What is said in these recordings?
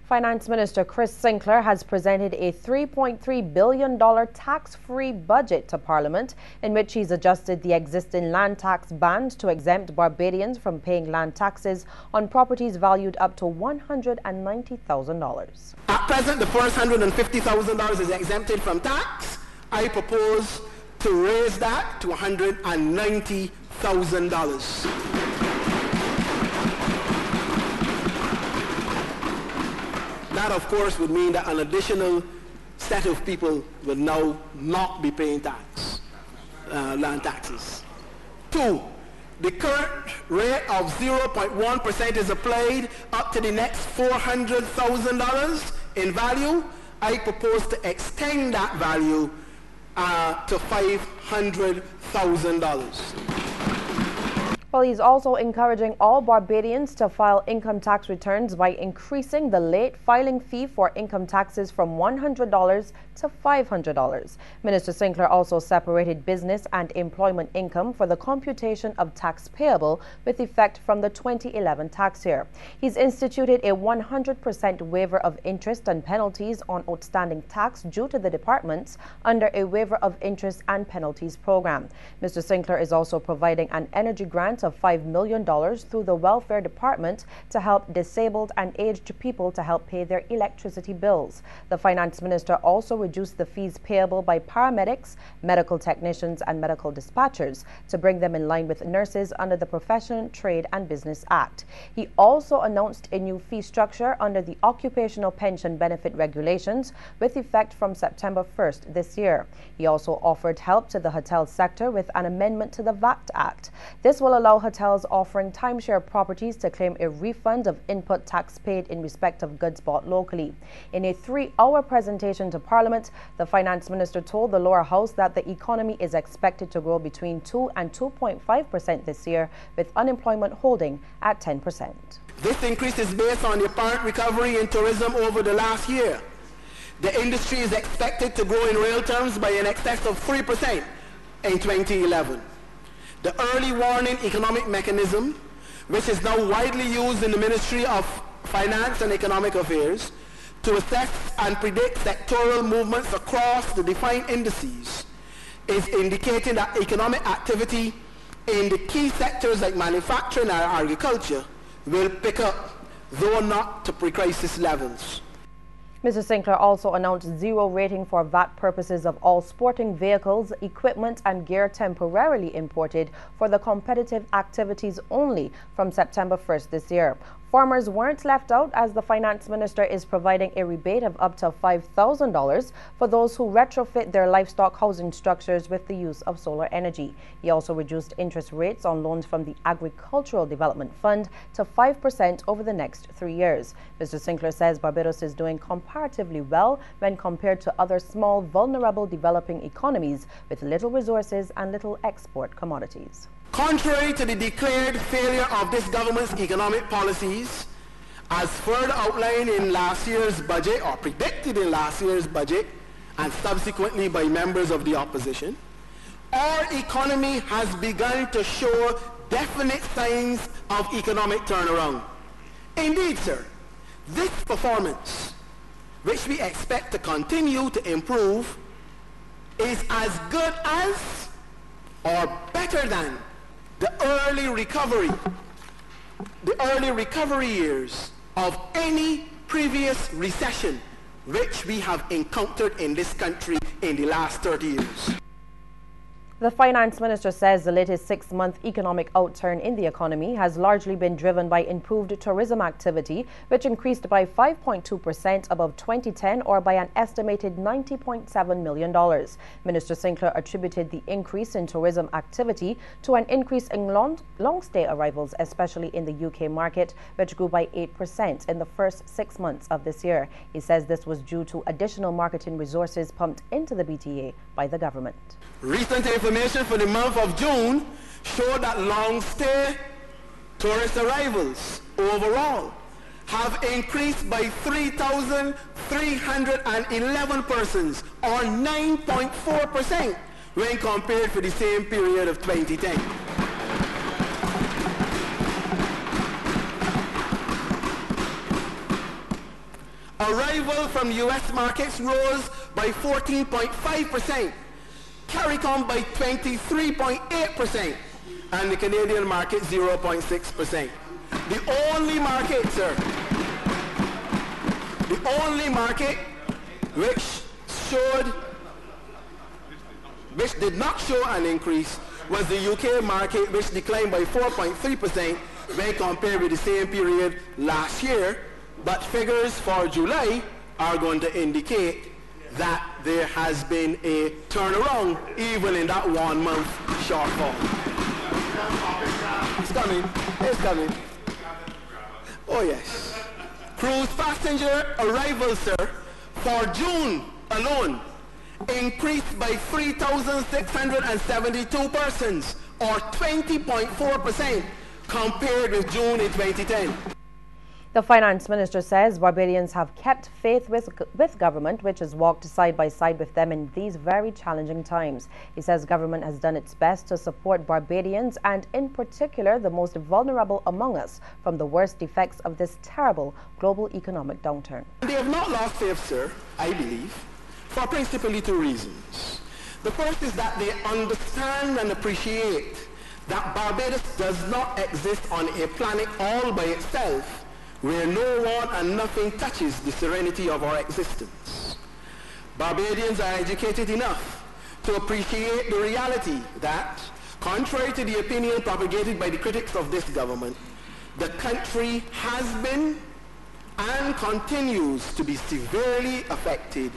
Finance Minister Chris Sinclair has presented a $3.3 billion tax-free budget to Parliament, in which he's adjusted the existing land tax band to exempt Barbadians from paying land taxes on properties valued up to $190,000. At present, the first $150,000 is exempted from tax. I propose to raise that to $190,000. That, of course, would mean that an additional set of people will now not be paying land taxes. 2, the current rate of 0.1% is applied up to the next $400,000 in value. I propose to extend that value to $500,000. Well, he's also encouraging all Barbadians to file income tax returns by increasing the late filing fee for income taxes from $100 to $500. Minister Sinclair also separated business and employment income for the computation of tax payable with effect from the 2011 tax year. He's instituted a 100% waiver of interest and penalties on outstanding tax due to the departments under a waiver of interest and penalties program. Mr. Sinclair is also providing an energy grant of $5 million through the Welfare Department to help disabled and aged people to help pay their electricity bills. The Finance Minister also reduced the fees payable by paramedics, medical technicians and medical dispatchers to bring them in line with nurses under the Profession, Trade and Business Act. He also announced a new fee structure under the Occupational Pension Benefit Regulations with effect from September 1st this year. He also offered help to the hotel sector with an amendment to the VAT Act. This will allow hotels offering timeshare properties to claim a refund of input tax paid in respect of goods bought locally. In a 3-hour presentation to Parliament, the Finance Minister told the lower house that the economy is expected to grow between 2 and 2.5% this year, with unemployment holding at 10%. This increase is based on the apparent recovery in tourism over the last year. The industry is expected to grow in real terms by in excess of 3% in 2011. The early warning economic mechanism, which is now widely used in the Ministry of Finance and Economic Affairs to assess and predict sectoral movements across the defined indices, is indicating that economic activity in the key sectors like manufacturing and agriculture will pick up, though not to pre-crisis levels. Mr. Sinclair also announced zero rating for VAT purposes of all sporting vehicles, equipment and gear temporarily imported for the competitive activities only from September 1st this year. Farmers weren't left out, as the Finance Minister is providing a rebate of up to $5,000 for those who retrofit their livestock housing structures with the use of solar energy. He also reduced interest rates on loans from the Agricultural Development Fund to 5% over the next 3 years. Mr. Sinclair says Barbados is doing comparatively well when compared to other small, vulnerable developing economies with little resources and little export commodities. Contrary to the declared failure of this government's economic policies, as further outlined in last year's budget, or predicted in last year's budget, and subsequently by members of the opposition, our economy has begun to show definite signs of economic turnaround. Indeed, sir, this performance, which we expect to continue to improve, is as good as or better than the early recovery years of any previous recession which we have encountered in this country in the last 30 years. The Finance Minister says the latest 6-month economic outturn in the economy has largely been driven by improved tourism activity, which increased by 5.2% above 2010, or by an estimated $90.7 million. Minister Sinclair attributed the increase in tourism activity to an increase in long-stay arrivals, especially in the UK market, which grew by 8% in the first 6 months of this year. He says this was due to additional marketing resources pumped into the BTA by the government. Recent information for the month of June showed that long-stay tourist arrivals overall have increased by 3,311 persons, or 9.4% when compared to the same period of 2010. Arrival from U.S. markets rose by 14.5%, CARICOM by 23.8%, and the Canadian market 0.6%. The only market, sir, the only market which did not show an increase was the UK market, which declined by 4.3% when compared with the same period last year. But figures for July are going to indicate that there has been a turnaround even in that 1 month shortfall. It's coming. It's coming. Oh yes. Cruise passenger arrivals, sir, for June alone increased by 3,672 persons, or 20.4% compared with June in 2010. The finance minister says Barbadians have kept faith with government, which has walked side by side with them in these very challenging times. He says government has done its best to support Barbadians and in particular the most vulnerable among us from the worst effects of this terrible global economic downturn. They have not lost faith, sir, I believe, for principally two reasons. The first is that they understand and appreciate that Barbados does not exist on a planet all by itself, where no one and nothing touches the serenity of our existence. Barbadians are educated enough to appreciate the reality that, contrary to the opinion propagated by the critics of this government, the country has been and continues to be severely affected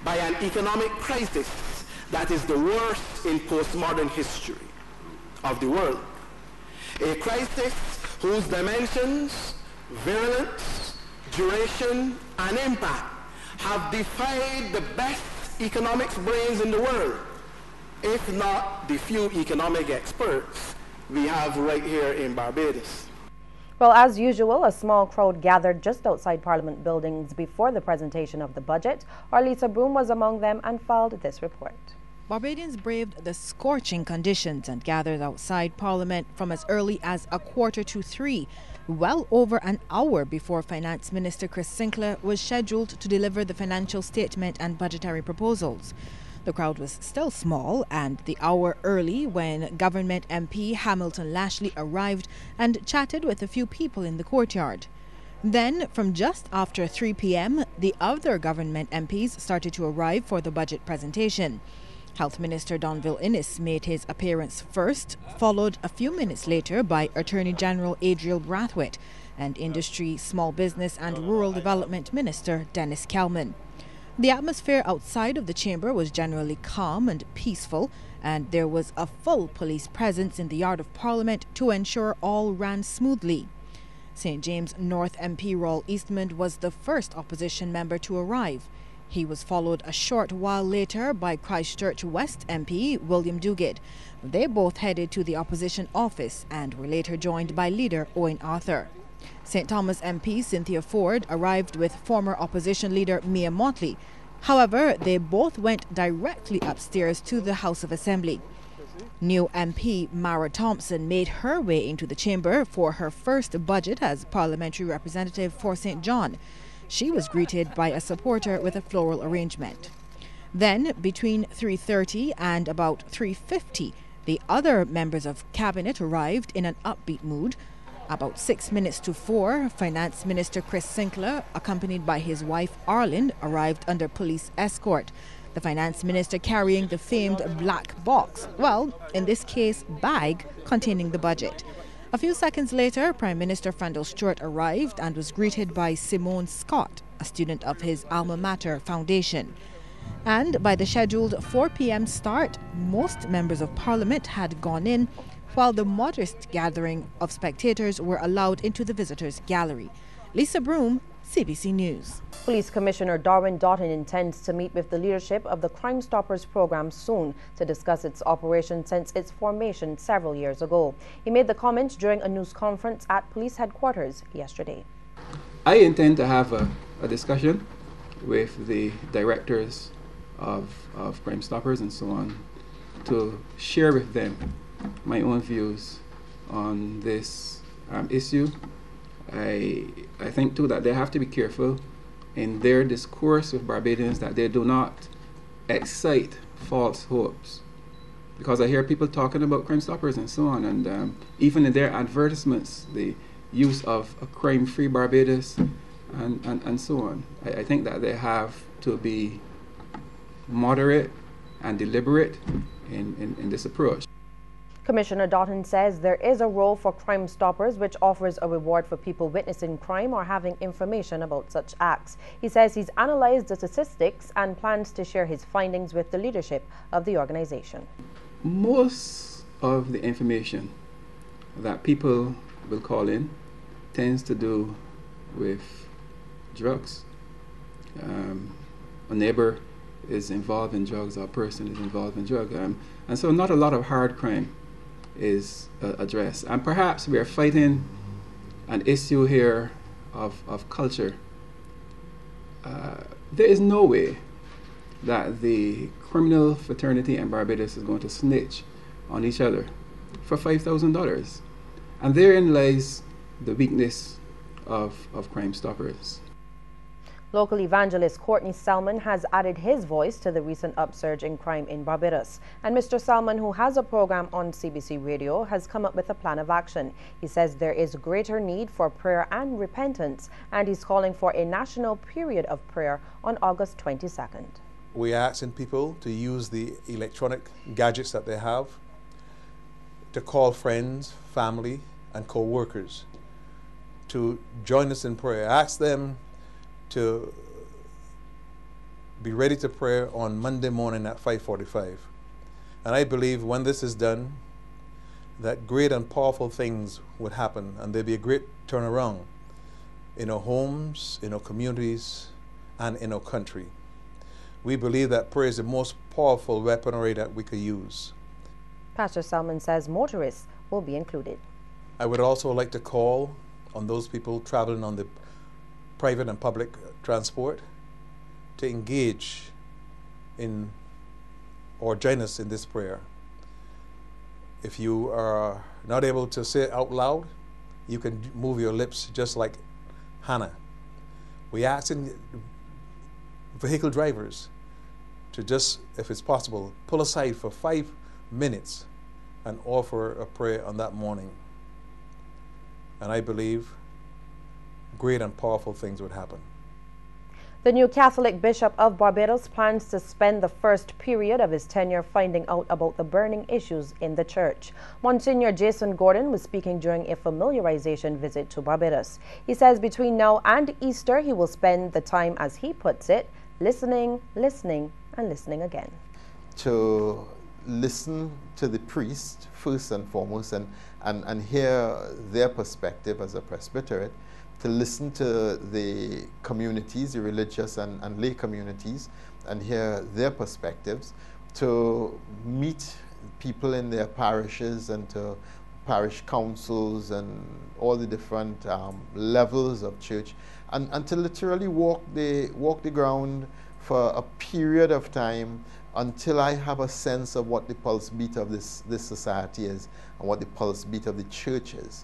by an economic crisis that is the worst in postmodern history of the world. A crisis whose dimensions, virulence, duration, and impact have defied the best economics brains in the world, if not the few economic experts we have right here in Barbados. Well, as usual, a small crowd gathered just outside Parliament buildings before the presentation of the budget. Our Lisa Broom was among them and filed this report. Barbadians braved the scorching conditions and gathered outside Parliament from as early as 2:45, well over an hour before Finance Minister Chris Sinclair was scheduled to deliver the financial statement and budgetary proposals. The crowd was still small and the hour early when Government MP Hamilton Lashley arrived and chatted with a few people in the courtyard. Then, from just after 3 p.m, the other government MPs started to arrive for the budget presentation. Health Minister Donville Innes made his appearance first, followed a few minutes later by Attorney General Adriel Brathwaite and Industry, Small Business and Rural Development Minister Dennis Kelman. The atmosphere outside of the chamber was generally calm and peaceful, and there was a full police presence in the yard of Parliament to ensure all ran smoothly. St. James North MP Roll Eastmond was the first opposition member to arrive. He was followed a short while later by Christchurch West MP William Duguid. They both headed to the opposition office and were later joined by leader Owen Arthur. St. Thomas MP Cynthia Ford arrived with former opposition leader Mia Motley. However, they both went directly upstairs to the House of Assembly. New MP Mara Thompson made her way into the chamber for her first budget as parliamentary representative for St. John. She was greeted by a supporter with a floral arrangement. Then, between 3:30 and about 3:50, the other members of cabinet arrived in an upbeat mood. About 6 minutes to 4, Finance Minister Chris Sinclair, accompanied by his wife Arlene, arrived under police escort. The Finance Minister carrying the famed black box, well, in this case, bag, containing the budget. A few seconds later, Prime Minister Frandl Stewart arrived and was greeted by Simone Scott, a student of his alma mater foundation. And by the scheduled 4 p.m. start, most members of Parliament had gone in, while the modest gathering of spectators were allowed into the visitors' gallery. Lisa Broom, CBC News. Police Commissioner Darwin Doughton intends to meet with the leadership of the Crime Stoppers program soon to discuss its operation since its formation several years ago. He made the comments during a news conference at police headquarters yesterday. I intend to have a discussion with the directors of Crime Stoppers and so on to share with them my own views on this issue. I think too that they have to be careful in their discourse with Barbadians that they do not excite false hopes. Because I hear people talking about Crime Stoppers and so on, and even in their advertisements, the use of a crime-free Barbados and so on. I think that they have to be moderate and deliberate in this approach. Commissioner Doughton says there is a role for Crime Stoppers, which offers a reward for people witnessing crime or having information about such acts. He says he's analyzed the statistics and plans to share his findings with the leadership of the organization. Most of the information that people will call in tends to do with drugs. A neighbor is involved in drugs, or a person is involved in drugs. And so not a lot of hard crime is addressed. And perhaps we are fighting an issue here of culture. There is no way that the criminal fraternity in Barbados is going to snitch on each other for $5,000. And therein lies the weakness of Crime Stoppers. Local evangelist Courtney Salmon has added his voice to the recent upsurge in crime in Barbados. And Mr. Salmon, who has a program on CBC Radio, has come up with a plan of action. He says there is greater need for prayer and repentance, and he's calling for a national period of prayer on August 22nd. We're asking people to use the electronic gadgets that they have to call friends, family, and co-workers to join us in prayer. Ask them to be ready to pray on Monday morning at 5:45. And I believe when this is done, that great and powerful things would happen, and there'll be a great turnaround in our homes, in our communities, and in our country. We believe that prayer is the most powerful weaponry that we could use. Pastor Salmon says motorists will be included. I would also like to call on those people traveling on the private and public transport to engage in or join us in this prayer. If you are not able to say it out loud, you can move your lips just like Hannah. We ask vehicle drivers to just, if it's possible, pull aside for 5 minutes and offer a prayer on that morning. And I believe great and powerful things would happen. The new Catholic Bishop of Barbados plans to spend the first period of his tenure finding out about the burning issues in the church. Monsignor Jason Gordon was speaking during a familiarization visit to Barbados. He says between now and Easter, he will spend the time, as he puts it, listening, listening, and listening again. To listen to the priest first and foremost and hear their perspective as a presbyterate, to listen to the communities, the religious and lay communities, and hear their perspectives, to meet people in their parishes and to parish councils and all the different levels of church, and to literally walk the ground for a period of time until I have a sense of what the pulse beat of this society is and what the pulse beat of the church is.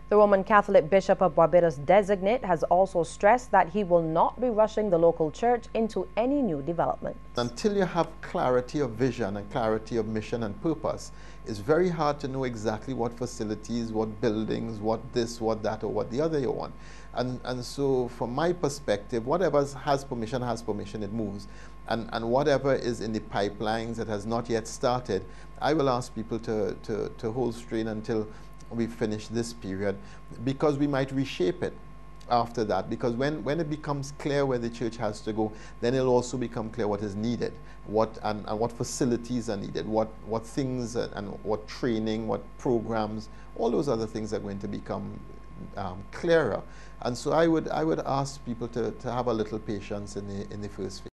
The Roman Catholic Bishop of Barbados designate has also stressed that he will not be rushing the local church into any new development. Until you have clarity of vision and clarity of mission and purpose, it's very hard to know exactly what facilities, what buildings, what this, what that, or what the other you want. And so from my perspective, whatever has permission, it moves. And whatever is in the pipelines that has not yet started, I will ask people to hold strain until we finish this period, because we might reshape it after that, because when it becomes clear where the church has to go, then it'll also become clear what is needed, what facilities are needed, what things and what training, what programs, all those other things are going to become clearer. And so I would ask people to have a little patience in the first phase.